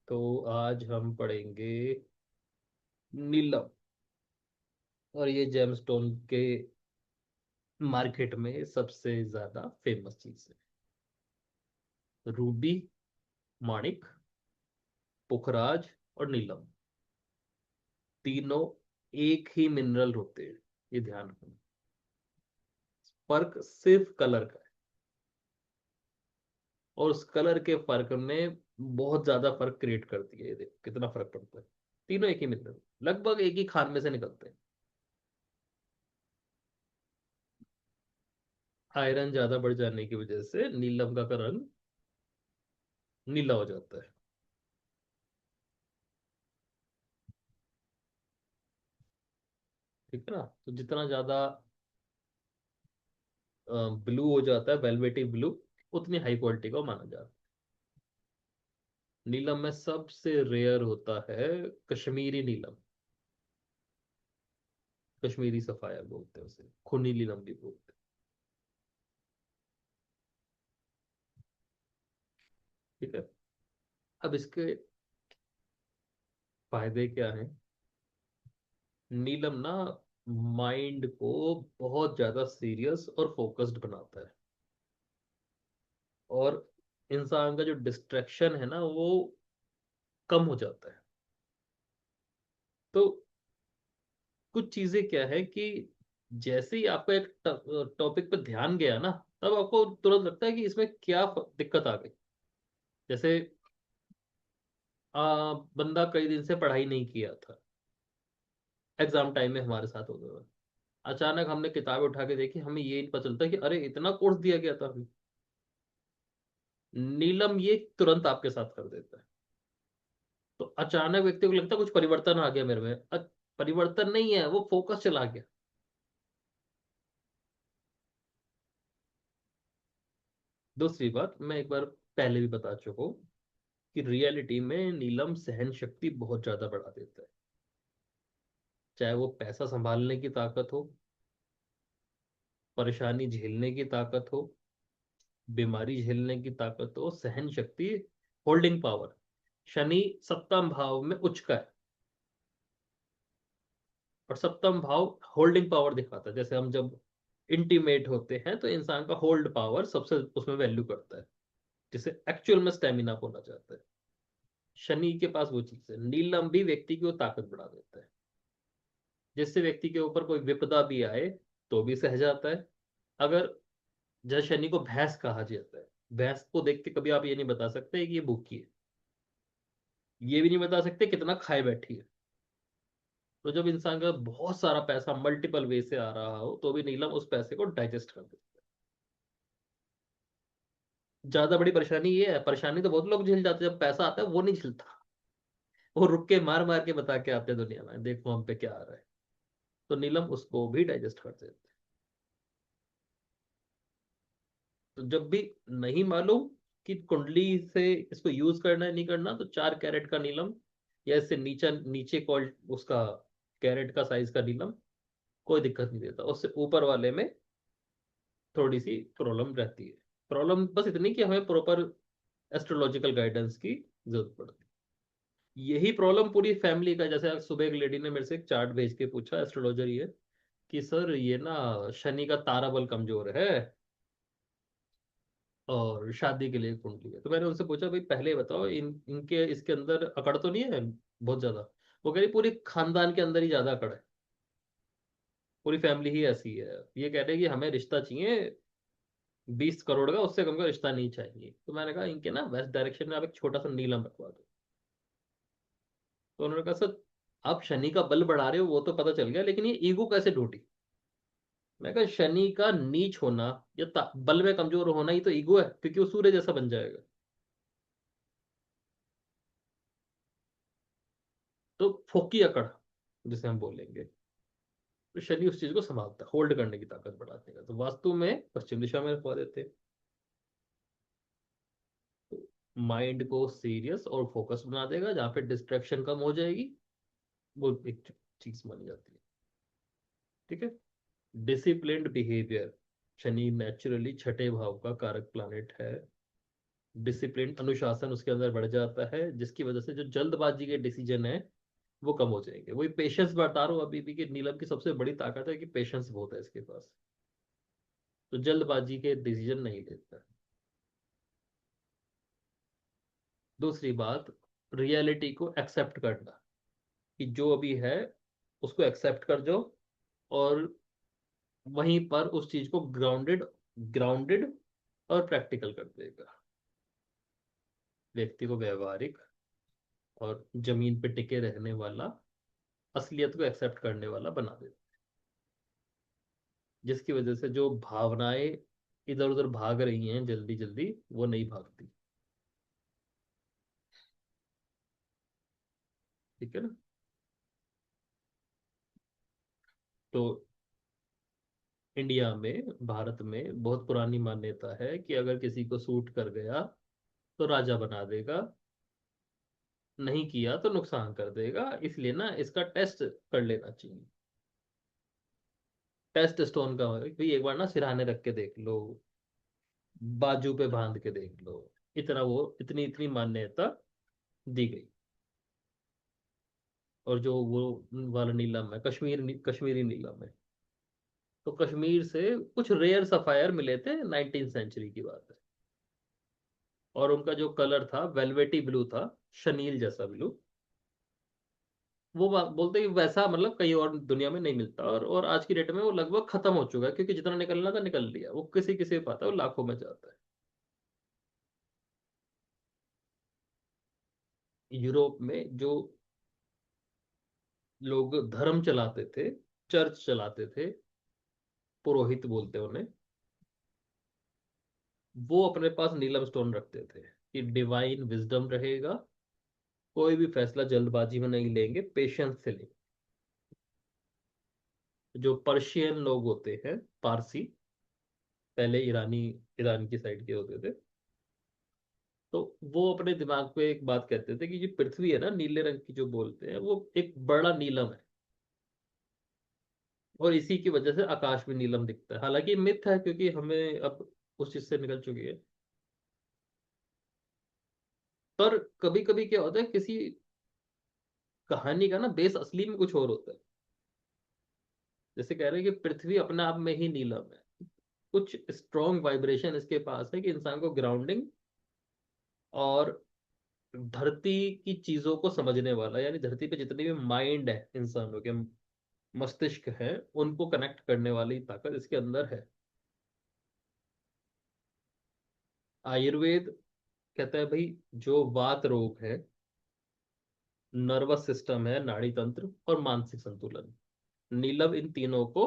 तो आज हम पढ़ेंगे नीलम। और ये जेमस्टोन के मार्केट में सबसे ज्यादा फेमस चीज है। रूबी, माणिक, पुखराज और नीलम, तीनों एक ही मिनरल होते हैं। ये ध्यान रखना। फर्क सिर्फ कलर का है, और उस कलर के फर्क में बहुत ज्यादा फर्क क्रिएट करती है। ये देखो कितना फर्क पड़ता है। तीनों एक ही मिनरल, लगभग एक ही खान में से निकलते हैं। आयरन ज्यादा बढ़ जाने की वजह से नीलम का रंग नीला हो जाता है। ठीक है ना। तो जितना ज्यादा ब्लू हो जाता है, वेलवेटी ब्लू, उतनी हाई क्वालिटी का माना जाता है। नीलम में सबसे रेयर होता है कश्मीरी नीलम। कश्मीरी सफायर बोलते हैं उसे, खूनी नीलम भी बोलते हैं। ठीक है। अब इसके फायदे क्या हैं। नीलम ना माइंड को बहुत ज्यादा सीरियस और फोकस्ड बनाता है। और इंसान का जो डिस्ट्रैक्शन है ना, वो कम हो जाता है। तो कुछ चीजें क्या है कि जैसे ही आपका एक टॉपिक पे ध्यान गया ना, तब आपको तुरंत लगता है कि इसमें क्या दिक्कत आ गई। जैसे बंदा कई दिन से पढ़ाई नहीं किया था, एग्जाम टाइम में हमारे साथ होता था। अचानक हमने किताब उठा के देखी, हमें ये नहीं पता चलता कि अरे इतना कोर्स दिया गया था अभी। नीलम ये तुरंत आपके साथ कर देता है। तो अचानक व्यक्ति को लगता है कुछ परिवर्तन आ गया मेरे में। परिवर्तन नहीं है, वो फोकस चला गया। दूसरी बात, मैं एक बार पहले भी बता चुका हूं कि रियलिटी में नीलम सहन शक्ति बहुत ज्यादा बढ़ा देता है। चाहे वो पैसा संभालने की ताकत हो, परेशानी झेलने की ताकत हो, बीमारी झेलने की ताकत हो, सहन शक्ति, होल्डिंग पावर। शनि सप्तम भाव में उच्च का है, और सप्तम भाव होल्डिंग पावर दिखाता है। जैसे हम जब इंटीमेट होते हैं तो इंसान का होल्ड पावर सबसे उसमें वैल्यू करता है, जिसे एक्चुअल में स्टेमिना बोला जाता है। शनि के पास वो चीज है। नीलम भी व्यक्ति की वो ताकत बढ़ा देता है, जिससे व्यक्ति के ऊपर कोई विपदा भी आए तो भी सह जाता है। अगर जैसे शनि को भैंस कहा जाता है, भैंस को देख के कभी आप ये नहीं बता सकते कि ये भूखी है, ये भी नहीं बता सकते कितना खाए बैठी है। तो जब इंसान का बहुत सारा पैसा मल्टीपल वे से आ रहा हो, तो भी नीलम उस पैसे को डाइजेस्ट कर देता है। ज्यादा बड़ी परेशानी ये है, परेशानी तो बहुत लोग झेल जाते हैं, जब पैसा आता है वो नहीं झेलता। वो रुक के मार मार के बता के आते हैं दुनिया में, देखो हम पे क्या आ रहा है। तो नीलम उसको भी डाइजेस्ट कर देते हैं। तो जब भी नहीं मालूम कि कुंडली से इसको यूज करना है नहीं करना, तो 4 कैरेट का नीलम, या इससे नीचे नीचे कॉल उसका कैरेट का साइज का नीलम कोई दिक्कत नहीं देता। उससे ऊपर वाले में थोड़ी सी प्रॉब्लम रहती है। प्रॉब्लम बस इतनी कि हमें प्रॉपर एस्ट्रोलॉजिकल गाइडेंस की जरूरत पड़ती है। यही प्रॉब्लम पूरी फैमिली का। जैसे आज सुबह एक लेडी ने मेरे से एक चार्ट भेज के पूछा, एस्ट्रोलॉजर ये, कि सर ये ना शनि का तारा बल कमजोर है और शादी के लिए कुंडली है। तो मैंने उनसे पूछा, भाई पहले बताओ इनके इसके अंदर अकड़ तो नहीं है बहुत ज्यादा। वो कह रही पूरी खानदान के अंदर ही ज्यादा अकड़ है, पूरी फैमिली ही ऐसी है। ये कह रहे कि हमें रिश्ता चाहिए 20 करोड़ का, उससे कम का रिश्ता नहीं चाहिए। तो मैंने कहा इनके ना वेस्ट डायरेक्शन में आप एक छोटा सा नीलम रखवा दो। तो उन्होंने कहा सर, आप शनि का बल बढ़ा रहे हो वो तो पता चल गया, लेकिन ये ईगो कैसे ढूंढी। मैं कहा शनि का नीच होना या बल में कमजोर होना ही तो ईगो है, क्योंकि वो सूर्य जैसा बन जाएगा। तो फोकी अकड़ जिसे हम बोलेंगे, तो शनि उस चीज को संभालता है, होल्ड करने की ताकत बढ़ाते का। तो वास्तु में पश्चिम दिशा में रखवा देते हैं। तो माइंड को सीरियस और फोकस बना देगा, जहाँ पे डिस्ट्रैक्शन कम हो जाएगी, वो एक चीज मानी जाती है। ठीक है। डिसिप्लिन्ड बिहेवियर, शनि नेचुरली छठे भाव का कारक प्लैनेट है। डिसिप्लिन, अनुशासन उसके अंदर बढ़ जाता है, जिसकी वजह से जो जल्दबाजी के डिसीजन है वो कम हो जाएंगे। वही पेशेंस बता रहा हूँ अभी भी, कि नीलम की सबसे बड़ी ताकत है कि पेशेंस बहुत है इसके पास, तो जल्दबाजी के डिसीजन नहीं लेता। दूसरी बात, रियलिटी को एक्सेप्ट करना, कि जो अभी है उसको एक्सेप्ट कर जाओ, और वहीं पर उस चीज को ग्राउंडेड ग्राउंडेड और प्रैक्टिकल कर देगा, व्यक्ति को व्यवहारिक और जमीन पे टिके रहने वाला, असलियत को एक्सेप्ट करने वाला बना देगा, जिसकी वजह से जो भावनाएं इधर उधर भाग रही हैं जल्दी जल्दी, वो नहीं भागती। ठीक है ना? तो इंडिया में, भारत में बहुत पुरानी मान्यता है कि अगर किसी को सूट कर गया तो राजा बना देगा, नहीं किया तो नुकसान कर देगा, इसलिए ना इसका टेस्ट कर लेना चाहिए। टेस्ट स्टोन का भाई एक बार ना सिरहाने रख के देख लो, बाजू पे बांध के देख लो, इतना वो इतनी इतनी मान्यता दी गई। और जो वो वाला नीलम है, कश्मीरी नीलम है, तो कश्मीर से कुछ रेयर सफायर मिले थे, 19th सेंचुरी की बात है, और उनका जो कलर था वेलवेटी ब्लू था, शनील जैसा ब्लू। वो बोलते हैं कि वैसा मतलब कहीं और दुनिया में नहीं मिलता, और आज की डेट में वो लगभग खत्म हो चुका है, क्योंकि जितना निकलना था निकल लिया, वो किसी किसी को पाता है, वो लाखों में जाता है। यूरोप में जो लोग धर्म चलाते थे, चर्च चलाते थे, पुरोहित बोलते हैं उन्हें, वो अपने पास नीलम स्टोन रखते थे कि डिवाइन विजडम रहेगा, कोई भी फैसला जल्दबाजी में नहीं लेंगे, पेशेंस से लेंगे। जो पर्शियन लोग होते हैं, पारसी, पहले ईरानी, ईरान की साइड के होते थे, तो वो अपने दिमाग पे एक बात कहते थे कि जो पृथ्वी है ना, नीले रंग की जो बोलते हैं, वो एक बड़ा नीलम है, और इसी की वजह से आकाश में नीलम दिखता है। हालांकि मिथ है, क्योंकि हमें अब उस चीज से निकल चुकी है। पर कभी कभी क्या होता है, किसी कहानी का ना बेस असली में कुछ और होता है। जैसे कह रहे हैं कि पृथ्वी अपने आप में ही नीलम है, कुछ स्ट्रॉन्ग वाइब्रेशन इसके पास है कि इंसान को ग्राउंडिंग और धरती की चीजों को समझने वाला, यानी धरती पे जितने भी माइंड है इंसानों के, मस्तिष्क है, उनको कनेक्ट करने वाली ताकत इसके अंदर है। आयुर्वेद कहता है भाई, जो वात रोग है, नर्वस सिस्टम है, नाड़ी तंत्र और मानसिक संतुलन, नीलम इन तीनों को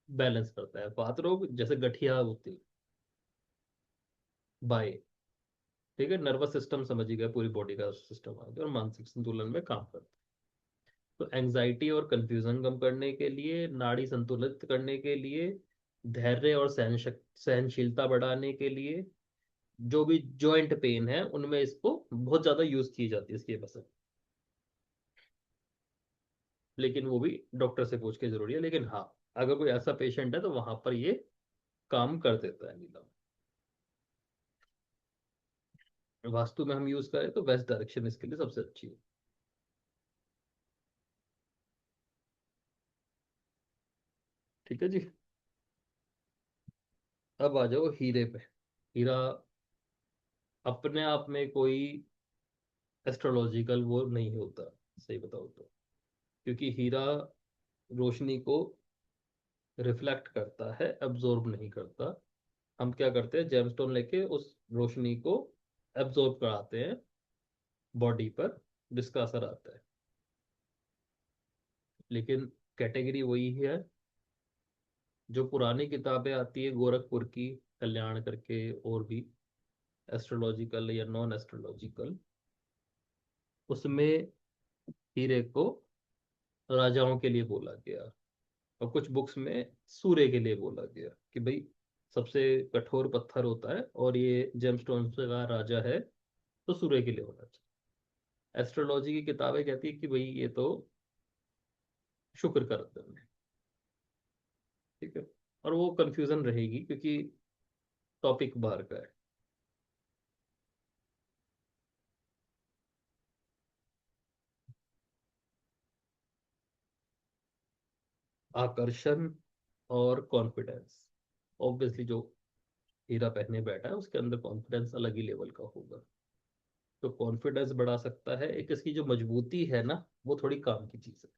बैलेंस करता है। वात रोग जैसे गठिया होती है, बाय, ठीक है, नर्वस सिस्टम समझ गया, पूरी बॉडी का सिस्टम आ गया, और मानसिक संतुलन में काम करता है। तो एंजाइटी और कंफ्यूजन कम करने के लिए, नाड़ी संतुलित करने के लिए, धैर्य और सहनशीलता बढ़ाने के लिए, जो भी जॉइंट पेन है उनमें इसको बहुत ज्यादा यूज की जाती है इसकी वजह से। लेकिन वो भी डॉक्टर से पूछ के जरूरी है, लेकिन हाँ, अगर कोई ऐसा पेशेंट है तो वहां पर ये काम कर देता है नीलम। वास्तु में हम यूज करें तो वेस्ट डायरेक्शन इसके लिए सबसे अच्छी है। ठीक है जी। अब आ जाओ हीरे पे। हीरा अपने आप में कोई एस्ट्रोलॉजिकल वो नहीं होता, सही बताओ तो, क्योंकि हीरा रोशनी को रिफ्लेक्ट करता है, एब्जॉर्ब नहीं करता। हम क्या करते हैं, जेमस्टोन लेके उस रोशनी को एब्जॉर्ब कराते हैं बॉडी पर, जिसका असर आता है। लेकिन कैटेगरी वही है, जो पुरानी किताबें आती है गोरखपुर की, कल्याण करके, और भी एस्ट्रोलॉजिकल या नॉन एस्ट्रोलॉजिकल, उसमें हीरे को राजाओं के लिए बोला गया, और कुछ बुक्स में सूर्य के लिए बोला गया, कि भाई सबसे कठोर पत्थर होता है, और ये जेमस्टोन का राजा है, तो सूर्य के लिए होना चाहिए। एस्ट्रोलॉजी की किताबें कहती है कि भाई ये तो शुक्र का रत्न है। ठीक है, और वो कंफ्यूजन रहेगी क्योंकि टॉपिक बाहर का है। आकर्षण और कॉन्फिडेंस। ऑब्वियसली जो हीरा पहने बैठा है उसके अंदर कॉन्फिडेंस अलग ही लेवल का होगा, तो कॉन्फिडेंस बढ़ा सकता है। एक इसकी जो मजबूती है ना, वो थोड़ी काम की चीज है।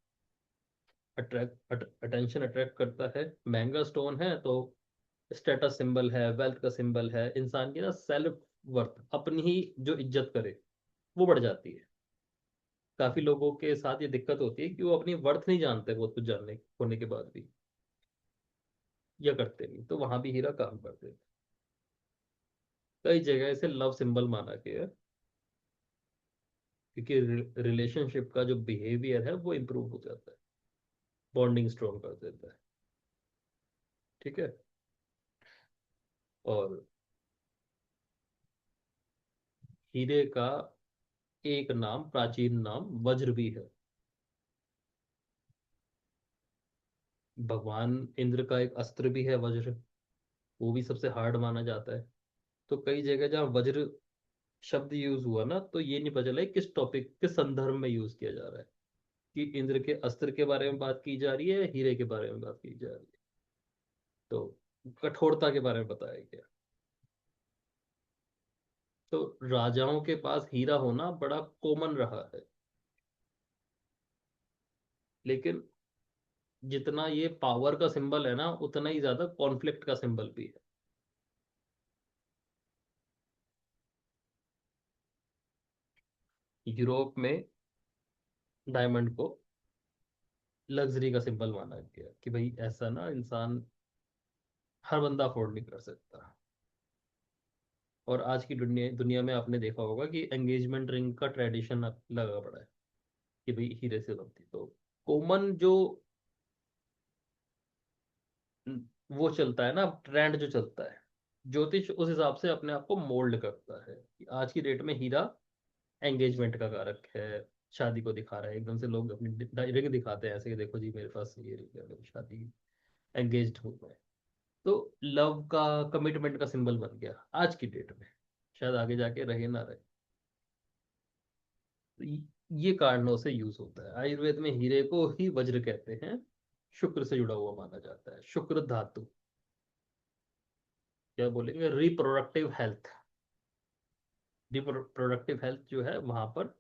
अट्रैक्ट अटेंशन अट्रैक्ट करता है। महंगा स्टोन है तो स्टेटस सिंबल है, वेल्थ का सिंबल है, इंसान की ना सेल्फ वर्थ, अपनी ही जो इज्जत करे वो बढ़ जाती है। काफी लोगों के साथ ये दिक्कत होती है कि वो अपनी वर्थ नहीं जानते बहुत कुछ जानने होने के बाद भी, या करते नहीं, तो वहां भी हीरा काम करते हैं। कई जगह इसे लव सिंबल माना गया है, क्योंकि रिलेशनशिप का जो बिहेवियर है वो इम्प्रूव हो जाता है, बॉन्डिंग स्ट्रॉन्ग कर देता है। ठीक है। और हीरे का एक नाम, प्राचीन नाम वज्र भी है। भगवान इंद्र का एक अस्त्र भी है वज्र, वो भी सबसे हार्ड माना जाता है। तो कई जगह जहाँ वज्र शब्द यूज हुआ ना, तो ये नहीं पता चला है किस टॉपिक, किस संदर्भ में यूज किया जा रहा है, कि इंद्र के अस्त्र के बारे में बात की जा रही है, हीरे के बारे में बात की जा रही है। तो कठोरता के बारे में बताया गया। तो राजाओं के पास हीरा होना बड़ा कॉमन रहा है, लेकिन जितना ये पावर का सिंबल है ना, उतना ही ज्यादा कॉन्फ्लिक्ट का सिंबल भी है। यूरोप में डायमंड को लग्जरी का सिंबल माना गया, कि भाई ऐसा ना इंसान, हर बंदा अफोर्ड नहीं कर सकता। और आज की दुनिया दुनिया में आपने देखा होगा कि एंगेजमेंट रिंग का ट्रेडिशन लगा पड़ा है, कि भाई हीरे से बनती। तो कॉमन जो वो चलता है ना, ट्रेंड जो चलता है, ज्योतिष उस हिसाब से अपने आप को मोल्ड करता है कि आज की डेट में हीरा एंगेजमेंट का कारक है, शादी को दिखा रहा है। एकदम से लोग अपनी रिंग दिखाते हैं ऐसे कि देखो जी मेरे पास ये रिंग है, मेरी शादी, एंगेज्ड हूँ मैं। तो लव का, कमिटमेंट का सिंबल बन गया आज की डेट में, शायद आगे जाके रहे ना रहे। तो ये कारणों से यूज होता है। आयुर्वेद में हीरे को ही वज्र कहते हैं, शुक्र से जुड़ा हुआ माना जाता है, शुक्र धातु, क्या बोलेंगे, रिप्रोडक्टिव हेल्थ। रिप्रोडक्टिव हेल्थ जो है वहां पर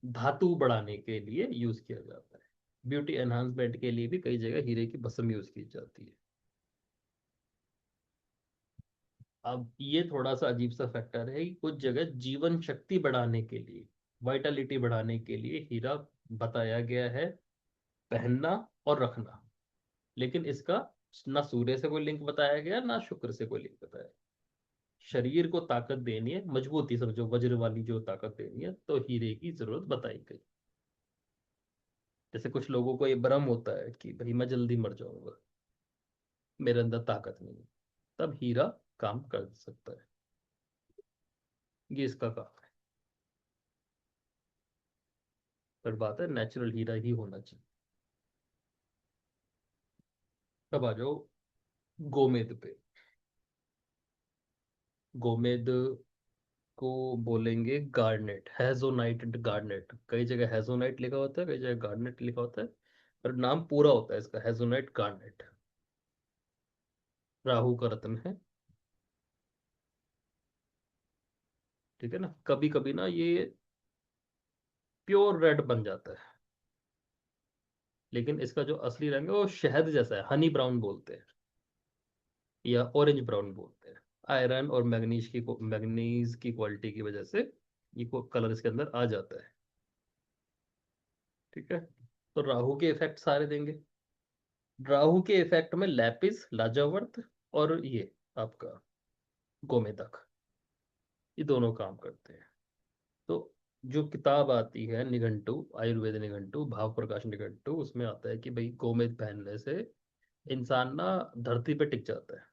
धातु बढ़ाने के लिए यूज किया जाता है। ब्यूटी एनहांसमेंट के लिए भी कई जगह हीरे की भस्म यूज की जाती है। अब ये थोड़ा सा अजीब सा फैक्टर है कि कुछ जगह जीवन शक्ति बढ़ाने के लिए, वाइटलिटी बढ़ाने के लिए हीरा बताया गया है पहनना और रखना। लेकिन इसका ना सूर्य से कोई लिंक बताया गया, ना शुक्र से कोई लिंक बताया। शरीर को ताकत देनी है, मजबूती, समझो वज्र वाली जो ताकत देनी है, तो हीरे की जरूरत बताई गई। जैसे कुछ लोगों को ये भ्रम होता है कि भाई मैं जल्दी मर जाऊंगा, मेरे अंदर ताकत नहीं है, तब हीरा काम कर सकता है। ये इसका काम है। पर बात है नेचुरल हीरा ही होना चाहिए। अब आ जाओ गोमेद पे। गोमेद को बोलेंगे गार्नेट, हैजोनाइट एंड गार्नेट। कई जगह हैजोनाइट लिखा होता है, कई जगह गार्नेट लिखा होता है, पर नाम पूरा होता है इसका हैजोनाइट गार्नेट। राहु का रत्न है। ठीक है ना, कभी कभी ना ये प्योर रेड बन जाता है, लेकिन इसका जो असली रंग है वो शहद जैसा है, हनी ब्राउन बोलते हैं, या ऑरेंज ब्राउन बोलते हैं। आयरन और मैग्नीज की क्वालिटी की वजह से ये को कलर इसके अंदर आ जाता है। ठीक है। तो राहु के इफेक्ट सारे देंगे। राहु के इफेक्ट में लैपिस लाजावर्त और ये आपका गोमेदक, ये दोनों काम करते हैं। तो जो किताब आती है निघंटु, आयुर्वेद निघंटु, भाव प्रकाश निघंटु, उसमें आता है कि भाई गोमेद पहनने से इंसान ना धरती पे टिक जाता है।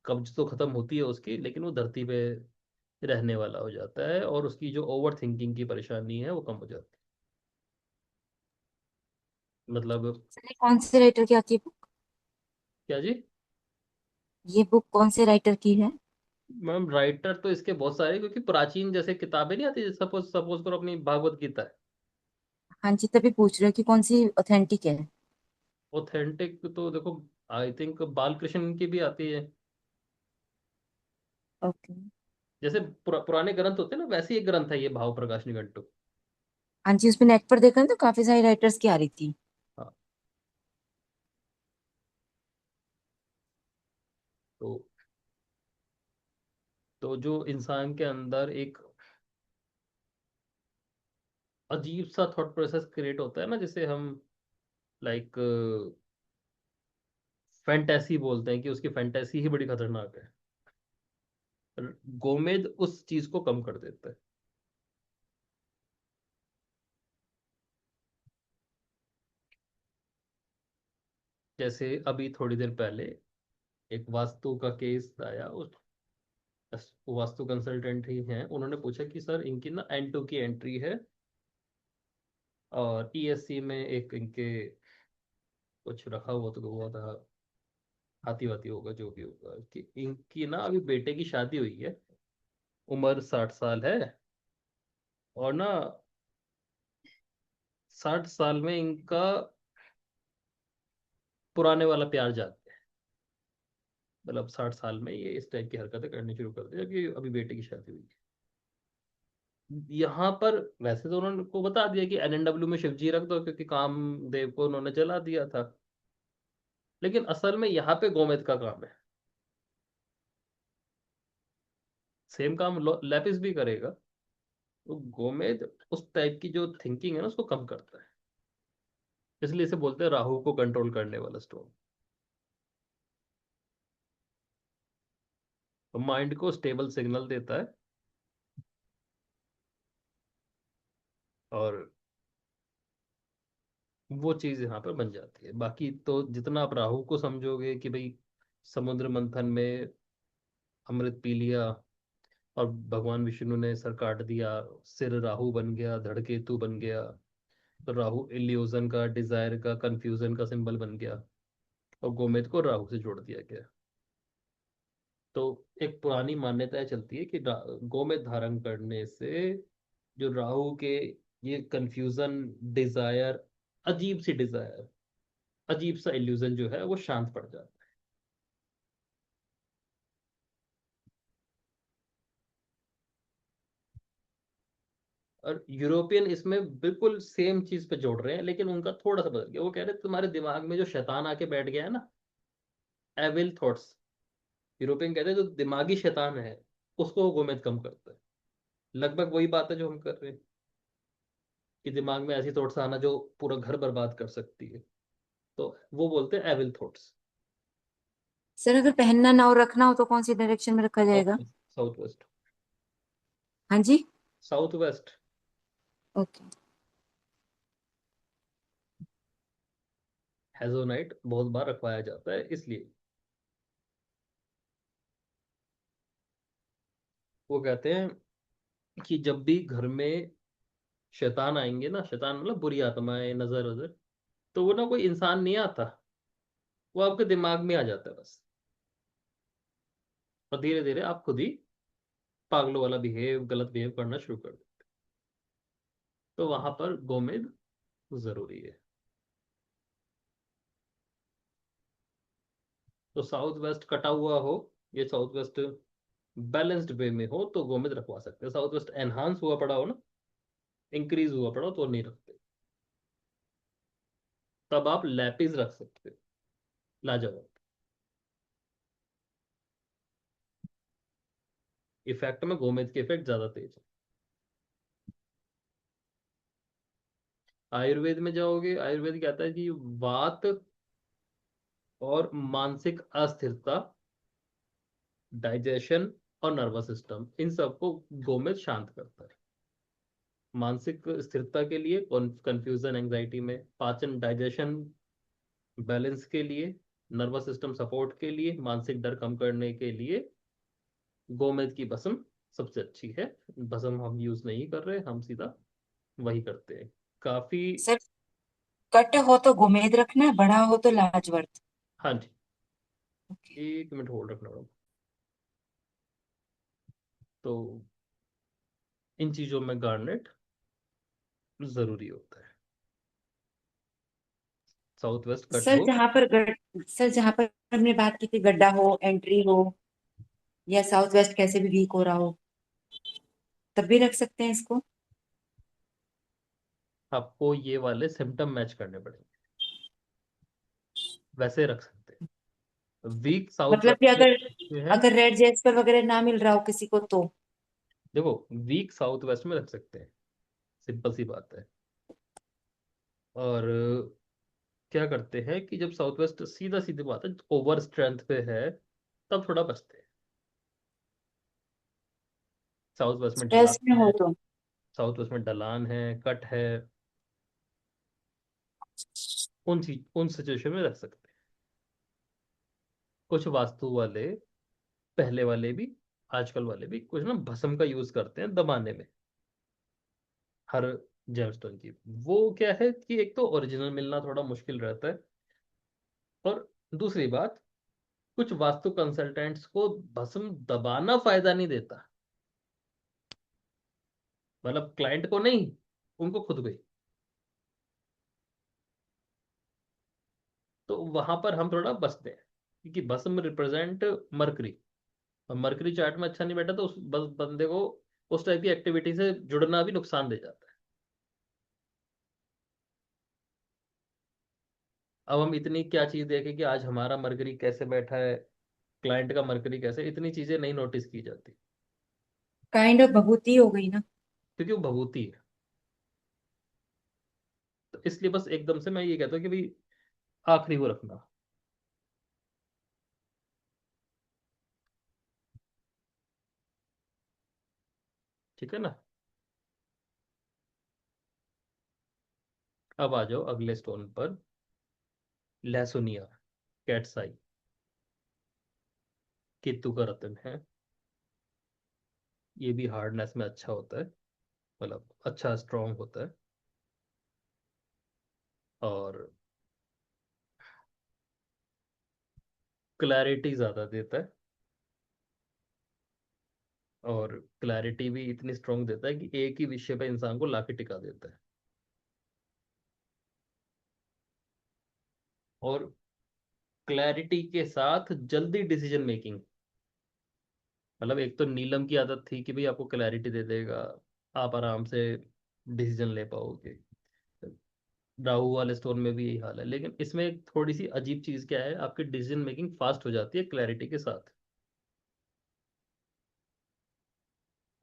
कब्ज तो खत्म होती है उसकी, लेकिन वो धरती पे रहने वाला हो जाता है, और उसकी जो ओवर थिंकिंग की परेशानी है वो कम हो जाती है। मतलब सर ये कौन से राइटर की आती है बुक? क्या जी? ये बुक कौन से राइटर की है? मैम राइटर तो इसके बहुत सारे, क्योंकि प्राचीन जैसे किताबें नहीं आती, सपोज सपोज करो अपनी भागवत गीता है। हाँ जी, तभी पूछ रहे हो कि कौन सी ऑथेंटिक है। ऑथेंटिक तो देखो, आई थिंक बालकृष्ण की भी आती है। ओके। जैसे पुराने ग्रंथ होते हैं ना, वैसे ही एक ग्रंथ है ये भाव प्रकाश निघंटु। हाँ जी, उसमें नेट पर देखा ना तो काफी सारी राइटर्स की आ रही थी। हाँ। तो जो इंसान के अंदर एक अजीब सा थॉट प्रोसेस क्रिएट होता है ना, जिसे हम लाइक फैंटेसी बोलते हैं, कि उसकी फैंटेसी ही बड़ी खतरनाक है। गोमेद उस चीज को कम कर देता है। जैसे अभी थोड़ी देर पहले एक वास्तु का केस आया, उस वास्तु कंसल्टेंट ही हैं, उन्होंने पूछा कि सर इनकी ना N2 की एंट्री है, और ESC में एक इनके कुछ रखा हुआ तो हुआ था, हाथी वाती होगा जो भी होगा, कि इनकी ना अभी बेटे की शादी हुई है, उम्र 60 साल है, और ना 60 साल में इनका पुराने वाला प्यार जाग गया। मतलब 60 साल में ये इस टाइप की हरकतें करनी शुरू कर दिया, कि अभी बेटे की शादी हुई है यहाँ पर। वैसे तो उन्होंने को बता दिया कि NNW में शिवजी रख दो, क्योंकि कामदेव को उन्होंने जला दिया था, लेकिन असल में यहाँ पे गोमेद का काम है। सेम काम लैपिस भी करेगा। तो गोमेद उस टाइप की जो थिंकिंग है ना, उसको कम करता है। इसलिए इसे बोलते हैं राहु को कंट्रोल करने वाला स्टोन। तो माइंड को स्टेबल सिग्नल देता है, और वो चीज यहाँ पर बन जाती है। बाकी तो जितना आप राहु को समझोगे कि भाई समुद्र मंथन में अमृत पी लिया, और भगवान विष्णु ने सर काट दिया, सिर राहु बन गया, धड़ केतु बन गया, तो राहु इल्यूजन का, डिजायर का, कंफ्यूजन का सिंबल बन गया, और गोमेद को राहु से जोड़ दिया गया। तो एक पुरानी मान्यता चलती है कि गोमेद धारण करने से जो राहु के ये कंफ्यूजन, डिजायर, अजीब सी डिजायर, अजीब सा इल्यूजन जो है वो शांत पड़ जाता है। और यूरोपियन इसमें बिल्कुल सेम चीज पे जोड़ रहे हैं, लेकिन उनका थोड़ा सा बदल गया। वो कह रहे हैं तुम्हारे दिमाग में जो शैतान आके बैठ गया है ना, एविल थॉट्स, यूरोपियन कहते हैं जो दिमागी शैतान है, उसको वो गोमेद कम करता है। लगभग वही बात है जो हम कर रहे हैं, कि दिमाग में ऐसी थॉट्स आना जो पूरा घर बर्बाद कर सकती है, तो वो बोलते हैं एविल थॉट्स। सर अगर पहनना ना और रखना हो तो कौन सी डायरेक्शन में रखा जाएगा? South west. हाँ जी। South west. ओके। हेजोनाइट बहुत बार रखवाया जाता है, इसलिए वो कहते हैं कि जब भी घर में शैतान आएंगे ना, शैतान मतलब बुरी आत्माएं, नजर वजर, तो वो ना कोई इंसान नहीं आता, वो आपके दिमाग में आ जाता है बस, और धीरे धीरे आप खुद ही पागलों वाला बिहेव, गलत बिहेव करना शुरू कर दो। तो वहां पर गोमेद जरूरी है। तो साउथ वेस्ट कटा हुआ हो, ये साउथ वेस्ट बैलेंस्ड वे में हो, तो गोमेद रखवा सकते हैं। साउथ वेस्ट एनहांस हुआ पड़ा हो ना, इंक्रीज हुआ पड़ा हो, तो नहीं रखते। तब आप लैपिस रख सकते हो, लाजवाब। इफेक्ट में गोमेद के इफेक्ट ज्यादा तेज है। आयुर्वेद में जाओगे, आयुर्वेद कहता है कि वात और मानसिक अस्थिरता, डाइजेशन और नर्वस सिस्टम, इन सबको गोमेद शांत करता है। मानसिक स्थिरता के लिए, कंफ्यूजन एंजाइटी में, पाचन डाइजेशन बैलेंस के लिए, नर्वस सिस्टम सपोर्ट के लिए, मानसिक डर कम करने के लिए गोमेद की भस्म सबसे अच्छी है। भस्म हम यूज नहीं कर रहे, हम सीधा वही करते हैं। काफी। सर कट हो तो गोमेद रखना है, बड़ा हो तो लाजवर्थ। हाँ जी। ओके। 1 मिनट होल्ड रखना पड़ेगा। तो इन चीजों में गार्नेट जरूरी होता है। साउथ वेस्ट कट सर हो। सर जहां पर हमने बात की थी, गड्ढा हो, एंट्री हो, या साउथ वेस्ट कैसे भी वीक हो रहा हो, तब भी रख सकते हैं इसको। आपको ये वाले सिम्टम मैच करने पड़ेंगे, वैसे रख सकते हैं। वीक साउथ मतलब कि वेस्ट अगर में है। अगर रेड जेस्पर वगैरह ना मिल रहा हो किसी को तो। देखो, वीक साउथ वेस्ट में रख सकते हैं, सिंपल सी बात है। और क्या करते हैं कि जब साउथ वेस्ट, सीधा सीधी बात है, ओवर स्ट्रेंथ पे है, तब थोड़ा बचते हैं। साउथ वेस्ट में स्ट्रेस में ढलान हो है, तो। साउथ वेस्ट में ढलान है, कट है, उन सिचुएशन में रख सकते हैं। कुछ वास्तु वाले, पहले वाले भी, आजकल वाले भी, कुछ ना भस्म का यूज करते हैं दबाने में, हर जेमस्टोन की। वो क्या है कि एक तो ओरिजिनल मिलना थोड़ा मुश्किल रहता है, और दूसरी बात, कुछ वास्तु कंसल्टेंट्स को भस्म दबाना फायदा नहीं देता, मतलब क्लाइंट को नहीं, उनको खुद को ही। तो वहां पर हम थोड़ा बचते हैं, क्योंकि भस्म रिप्रेजेंट मरकरी, और मरकरी चार्ट में अच्छा नहीं बैठा तो उस बंदे को उस टाइप की एक्टिविटी से जुड़ना भी नुकसान दे जाता है। अब हम इतनी क्या चीज देखें कि आज हमारा मरकरी कैसे बैठा है, क्लाइंट का मरकरी कैसे, इतनी चीजें नहीं नोटिस की जाती, काइंड ऑफ भभूति हो गई ना। क्योंकि वो भभूति है। तो इसलिए बस एकदम से मैं ये कहता हूँ कि भाई आखिरी वो रखना। ठीक है ना। अब आ जाओ अगले स्टोन पर, लहसुनिया, कैट्स आई, केतु का रत्न है। ये भी हार्डनेस में अच्छा होता है, मतलब अच्छा स्ट्रांग होता है, और क्लैरिटी ज्यादा देता है। और क्लैरिटी भी इतनी स्ट्रांग देता है कि एक ही विषय पे इंसान को लाके टिका देता है। और क्लैरिटी के साथ जल्दी डिसीजन मेकिंग, मतलब एक तो नीलम की आदत थी कि भाई आपको क्लैरिटी दे देगा, आप आराम से डिसीजन ले पाओगे। राहु वाले स्टोन में भी यही हाल है, लेकिन इसमें एक थोड़ी सी अजीब चीज क्या है, आपकी डिसीजन मेकिंग फास्ट हो जाती है क्लैरिटी के साथ।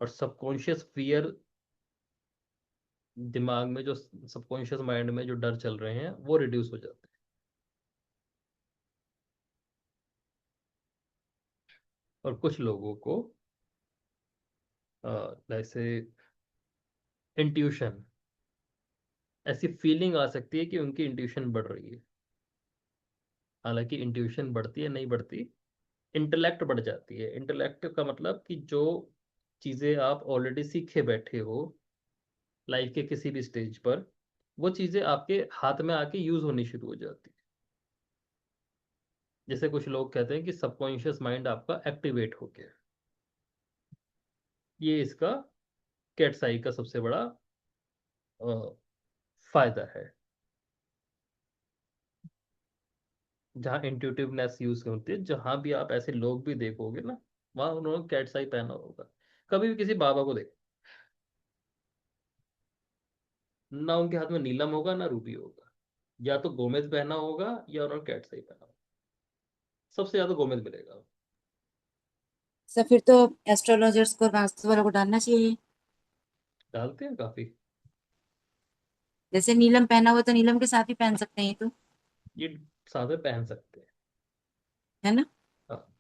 और सबकॉन्शियस फियर, दिमाग में जो, सबकॉन्शियस माइंड में जो डर चल रहे हैं वो रिड्यूस हो जाते हैं। और कुछ लोगों को जैसे इंट्यूशन, ऐसी फीलिंग आ सकती है कि उनकी इंट्यूशन बढ़ रही है। हालांकि इंट्यूशन बढ़ती है नहीं बढ़ती, इंटेलेक्ट बढ़ जाती है। इंटेलेक्ट का मतलब कि जो चीज़ें आप ऑलरेडी सीखे बैठे हो लाइफ के किसी भी स्टेज पर, वो चीज़ें आपके हाथ में आके यूज होनी शुरू हो जाती है। जैसे कुछ लोग कहते हैं कि सबकॉन्शियस माइंड आपका एक्टिवेट हो गया। ये इसका कैट्स आई का सबसे बड़ा फायदा है। जहाँ इंट्यूटिवनेस यूज होती है, जहाँ भी आप ऐसे लोग भी देखोगे ना, वहां उन्होंने कैट्स आई पहना होगा। कभी भी किसी बाबा को देख, ना उनके हाथ में नीलम होगा ना रूबी होगा, या तो गोमेद पहना होगा या उन्होंने कैट्स आई पहना होगा। सबसे ज्यादा गोमेद मिलेगा। सर फिर तो एस्ट्रोलॉजर्स को और वास्तु वालों को डालना चाहिए। डालते हैं काफी। जैसे नीलम पहना हुआ तो नीलम के साथ ही पहन सकते हैं ये तो। ये साथ में पहन सकते हैं। है ना। हाँ,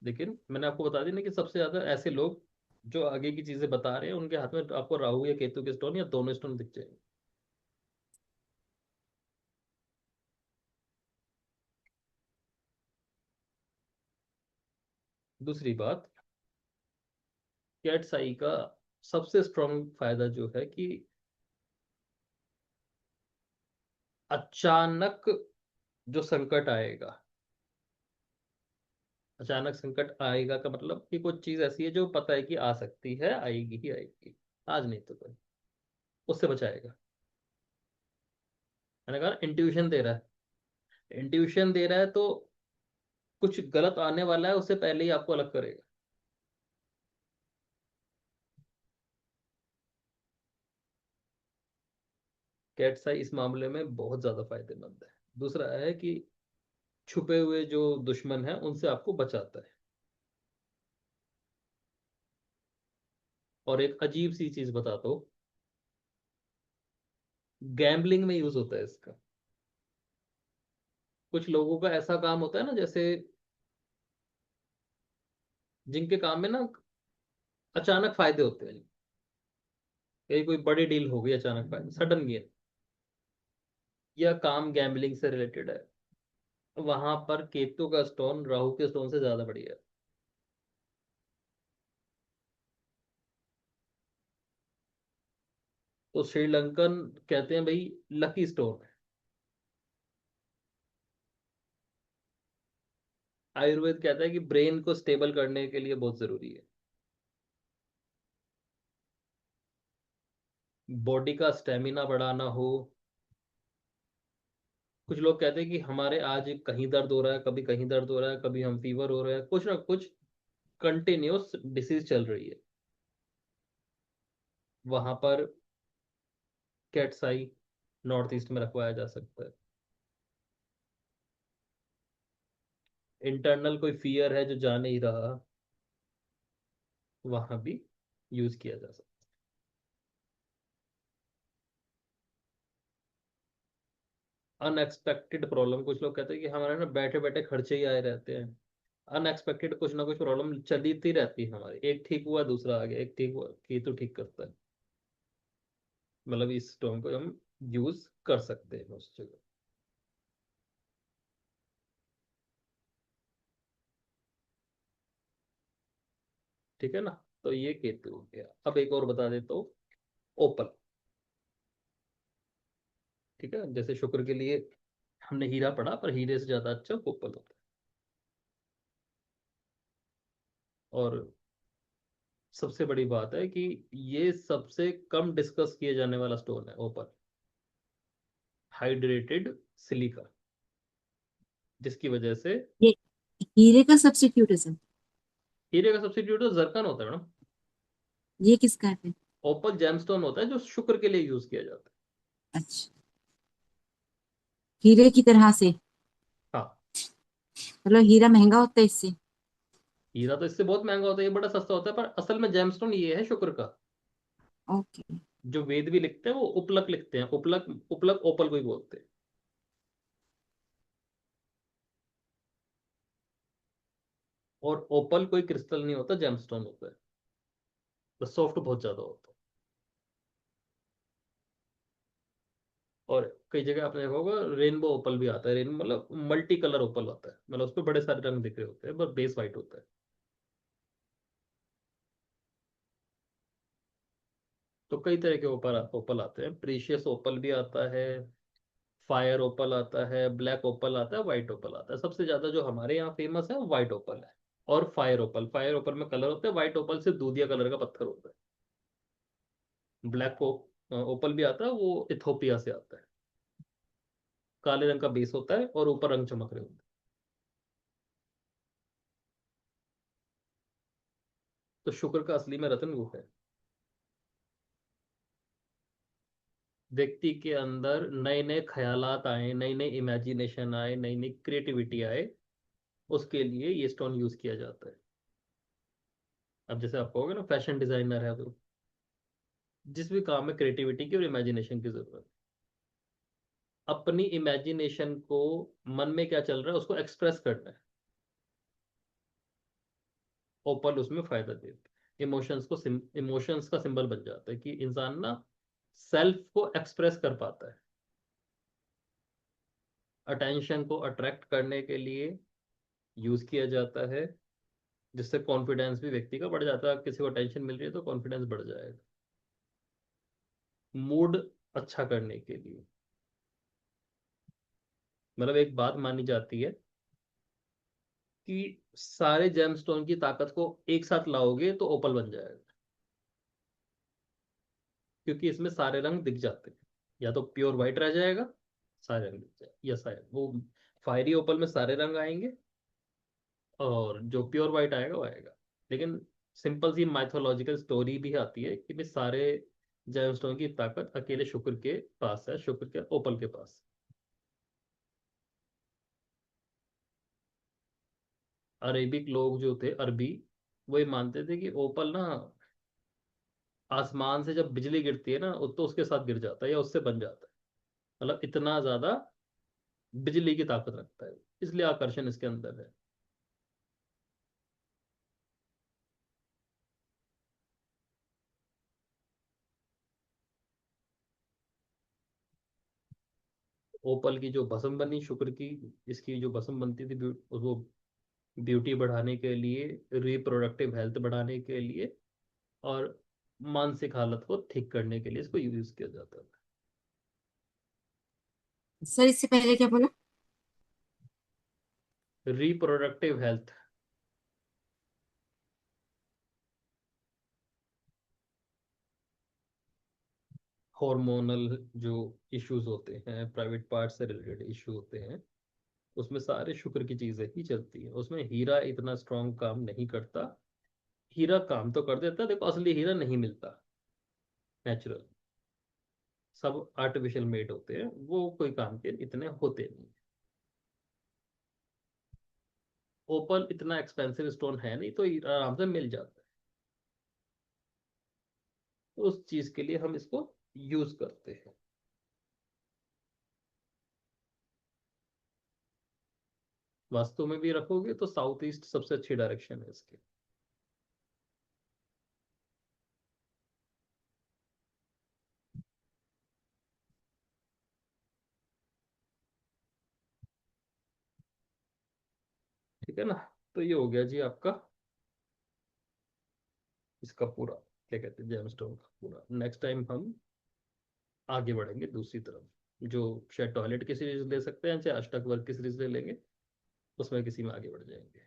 लेकिन मैंने आपको बता दी ना कि सबसे ज्यादा ऐसे लोग जो आगे की चीजें बता रहे हैं, उनके हाथ में आपको राहु या केतु के स्टोन या दोनों स्टोन दिख जाएंगे। दूसरी बात, कैट्स आई का सबसे स्ट्रॉन्ग फायदा जो है कि अचानक जो संकट आएगा, अचानक संकट आएगा का मतलब कि कुछ चीज ऐसी है जो पता है कि आ सकती है, आएगी ही आएगी, आज नहीं तो कल, उससे बचाएगा। मैंने कहा इंट्यूशन दे रहा है, इंट्यूशन दे रहा है तो कुछ गलत आने वाला है, उससे पहले ही आपको अलग करेगा। कैट्स आई इस मामले में बहुत ज्यादा फायदेमंद है। दूसरा है कि छुपे हुए जो दुश्मन है उनसे आपको बचाता है। और एक अजीब सी चीज बताता हूँ, गैम्बलिंग में यूज होता है इसका। कुछ लोगों का ऐसा काम होता है ना, जैसे जिनके काम में ना अचानक फायदे होते हैं, कहीं कोई बड़ी डील हो गई, अचानक फायदे, सडन गेन, या काम गैम्बलिंग से रिलेटेड है, वहां पर केतु का स्टोन राहु के स्टोन से ज्यादा बढ़िया है। तो श्रीलंकन कहते हैं भाई लकी स्टोन है। आयुर्वेद कहता है कि ब्रेन को स्टेबल करने के लिए बहुत जरूरी है। बॉडी का स्टेमिना बढ़ाना हो, कुछ लोग कहते हैं कि हमारे आज कहीं दर्द हो रहा है, कभी कहीं दर्द हो रहा है, कभी हम फीवर हो रहा है, कुछ ना कुछ कंटिन्यूस डिसीज चल रही है, वहां पर कैट्स आई नॉर्थ ईस्ट में रखवाया जा सकता है। इंटरनल कोई फियर है जो जा नहीं रहा, वहां भी यूज किया जा सकता है। अनएक्सपेक्टेड प्रॉब्लम, कुछ लोग कहते हैं कि हमारे ना बैठे बैठे खर्चे ही आए रहते हैं। अनएक्सपेक्टेड कुछ ना कुछ प्रॉब्लम चलती रहती है हमारी, एक ठीक हुआ दूसरा आ गया, एक ठीक हुआ कि तो ठीक करता है। मतलब इस टर्म को हम यूज कर सकते हैं उस जगह। ठीक है ना। तो ये केतु हो गया। अब एक और बता देता हूँ, ओपल। ठीक है, जैसे शुक्र के लिए हमने हीरा पढ़ा, पर हीरे से ज्यादा अच्छा ओपल होता है। और सबसे बड़ी बात है कि ये सबसे कम डिस्कस किए जाने वाला स्टोन है ओपल, हाइड्रेटेड सिलिका, जिसकी वजह से। ये हीरे का सब्स्टिट्यूट है सर? हीरे का सब्सिट्यूट तो जरकन होता है मैडम। ये किसका है फिर? ओपल जेमस्टोन होता है जो शुक्र के लिए यूज किया जाता अच्छा, हीरे की तरह से? है। हाँ। मतलब हीरा महंगा होता है इससे? हीरा तो इससे बहुत महंगा होता है, ये बड़ा सस्ता होता है, पर असल में जेमस्टोन ये है शुक्र का। ओके। जो वेद भी लिखते हैं वो उपलक लिखते हैं, उपलक उपलक ओपल को ही बोलते हैं। और ओपल कोई क्रिस्टल नहीं होता, जेमस्टोन होता है, तो सॉफ्ट बहुत ज्यादा होता है। और कई जगह आपने देखा होगा रेनबो ओपल भी आता है, रेन मतलब मल्टी कलर ओपल होता है, मतलब उस पर बड़े सारे रंग दिख रहे होते हैं, बस बेस वाइट होता है। तो कई तरह के ओपल ओपल आते हैं, प्रीशियस ओपल भी आता है, फायर ओपल आता है, ब्लैक ओपल आता है, व्हाइट ओपल आता है। सबसे ज्यादा जो हमारे यहाँ फेमस है वो व्हाइट ओपल है। और फायर ओपल, फायर ओपल में कलर होते हैं, व्हाइट ओपल से दूधिया कलर का पत्थर होता है। ब्लैक ओपल भी आता है, वो इथोपिया से आता है, काले रंग का बेस होता है और ऊपर रंग चमक रहे होते हैं। तो शुक्र का असली में रत्न वो है। व्यक्ति के अंदर नए नए ख्यालात आए, नई नई इमेजिनेशन आए, नई नई क्रिएटिविटी आए, उसके लिए ये स्टोन यूज किया जाता है। अब जैसे आप कहोगे ना फैशन डिजाइनर है तो जिस भी काम में क्रिएटिविटी की और इमेजिनेशन की जरूरत है, अपनी इमेजिनेशन को, मन में क्या चल रहा है उसको एक्सप्रेस करना है, ओपल उसमें फायदा देता है। इमोशंस को, इमोशंस का सिंबल बन जाता है कि इंसान ना सेल्फ को एक्सप्रेस कर पाता है। अटेंशन को अट्रैक्ट करने के लिए यूज किया जाता है, जिससे कॉन्फिडेंस भी व्यक्ति का बढ़ जाता है। किसी को टेंशन मिल रही है तो कॉन्फिडेंस बढ़ जाएगा। मूड अच्छा करने के लिए, मतलब एक बात मानी जाती है कि सारे जेमस्टोन की ताकत को एक साथ लाओगे तो ओपल बन जाएगा, क्योंकि इसमें सारे रंग दिख जाते हैं। या तो प्योर व्हाइट रह जाएगा, सारे रंग दिख जाए, या शायद वो फायरी ओपल में सारे रंग आएंगे, और जो प्योर वाइट आएगा वो आएगा। लेकिन सिंपल सी माइथोलॉजिकल स्टोरी भी आती है कि भाई सारे जेमस्टोन की ताकत अकेले शुक्र के पास है, शुक्र के ओपल के पास। अरेबिक लोग जो थे, अरबी, वो ये मानते थे कि ओपल ना आसमान से जब बिजली गिरती है ना, तो उसके साथ गिर जाता है या उससे बन जाता है। मतलब इतना ज्यादा बिजली की ताकत रखता है, इसलिए आकर्षण इसके अंदर है। ओपल की जो भस्म बनी शुक्र की, इसकी जो भस्म बनती थी वो ब्यूटी बढ़ाने के लिए, रिप्रोडक्टिव हेल्थ बढ़ाने के लिए, और मानसिक हालत को ठीक करने के लिए इसको यूज किया जाता है। सर इससे पहले क्या बोला? Reproductive health. हार्मोनल जो इश्यूज होते हैं, प्राइवेट पार्ट से रिलेटेड इश्यू होते हैं, उसमें सारे शुक्र की चीजें ही चलती हैं। उसमें हीरा इतना स्ट्रांग काम नहीं करता। हीरा काम तो कर देता है, देखो असली हीरा नहीं मिलता नेचुरल, सब आर्टिफिशियल मेड होते हैं, वो कोई काम के इतने होते नहीं। ओपल इतना एक्सपेंसिव स्टोन है नहीं, तो हीरा आराम से मिल जाता है। तो उस चीज के लिए हम इसको यूज करते हैं। वास्तु में भी रखोगे तो साउथ ईस्ट सबसे अच्छी डायरेक्शन है इसकी। ठीक है ना? तो ये हो गया जी आपका इसका पूरा, क्या कहते हैं, जेमस्टोन का पूरा। नेक्स्ट टाइम हम आगे बढ़ेंगे दूसरी तरफ, जो शायद टॉयलेट की सीरीज ले सकते हैं, चाहे अष्टक वर्ग की सीरीज ले लेंगे, उसमें किसी में आगे बढ़ जाएंगे।